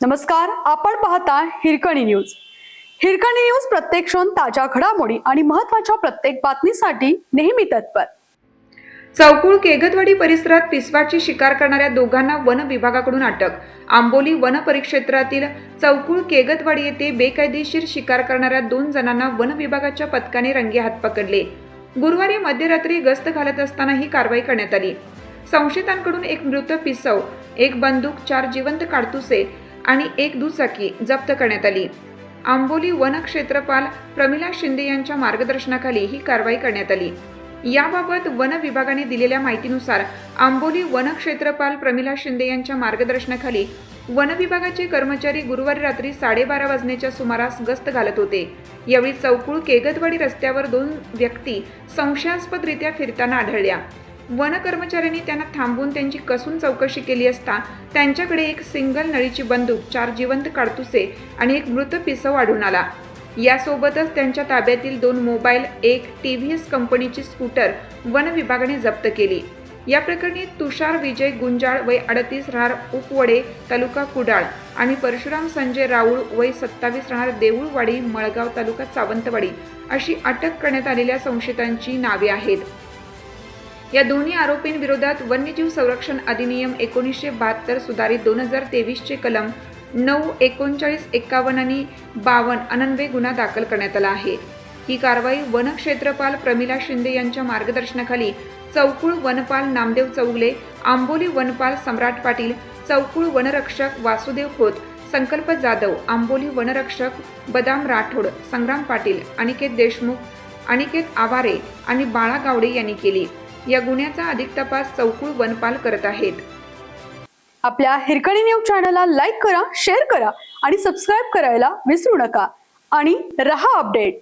नमस्कार, आपण पाहता हिरकणी न्यूज. हिरकणी न्यूज प्रत्येक क्षण ताज्या घडामोडी आणि महत्त्वाच्या प्रत्येक बातमीसाठी नेहमी तत्पर. चौकुळ केगतवाडी परिसरात पिसवाची शिकार करणाऱ्या दोघांना वन विभागाकडून अटक. आंबोली वन परिक्षेत्रातील चौकुळ केगतवाडी येथे बेकायदेशीर शिकार करणाऱ्या 2 जणांना वन विभागाच्या पथकाने रंगेहात पकडले. गुरुवारी मध्यरात्री गस्त घालत असताना ही कारवाई करण्यात आली. संशयितांकडून एक मृत पिसव, एक बंदूक, 4 जिवंत काडतुसे आणि एक दुचाकी जप्त करण्यात आली. आंबोली वन क्षेत्रपाल प्रमिला शिंदे यांच्या मार्गदर्शनाखाली ही कारवाई करण्यात आली. याबाबत वन विभागाने दिलेल्या माहितीनुसार आंबोली वन क्षेत्रपाल प्रमिला शिंदे यांच्या मार्गदर्शनाखाली वन विभागाचे कर्मचारी गुरुवारी रात्री 12:30 वाजण्याच्या सुमारास गस्त घालत होते. यावेळी चौकुळ केगतवाडी रस्त्यावर 2 व्यक्ती संशयास्पदरित्या फिरताना आढळल्या. वन कर्मचाऱ्यांनी त्यांना थांबवून त्यांची कसून चौकशी केली असता त्यांच्याकडे एक सिंगल नळीची बंदूक, 4 जिवंत काडतुसे आणि एक मृत पिसव आढळून आला. यासोबतच त्यांच्या ताब्यातील 2 मोबाईल, एक TVS कंपनीची स्कूटर वन विभागाने जप्त केली. या प्रकरणी तुषार विजय गुंजाळ वय 38 राहणार उपवडे तालुका कुडाळ आणि परशुराम संजय राऊळ वय 27 राहणार देऊळवाडी मळगाव तालुका सावंतवाडी अशी अटक करण्यात आलेल्या संशयितांची नावे आहेत. या दोन्ही आरोपींविरोधात वन्यजीव संरक्षण अधिनियम 1972 सुधारित 2023 चे कलम 9, 39, 51 आणि 52 अन्वये गुन्हा दाखल करण्यात आला आहे. ही कारवाई वन क्षेत्रपाल प्रमिला शिंदे यांच्या मार्गदर्शनाखाली चौकुळ वनपाल नामदेव चौगले, आंबोली वनपाल सम्राट पाटील, चौकुळ वनरक्षक वासुदेव खोत, संकल्प जाधव, आंबोली वनरक्षक बदाम राठोड, संग्राम पाटील, अनिकेत देशमुख, अनिकेत आवारे आणि बाळा गावडे यांनी केली. या गुन्ह्याचा अधिक तपास चौकुळ वनपाल करत आहेत. आपल्या हिरकणी न्यूज चॅनलला लाईक करा, शेअर करा आणि सबस्क्राईब करायला विसरू नका आणि रहा अपडेट.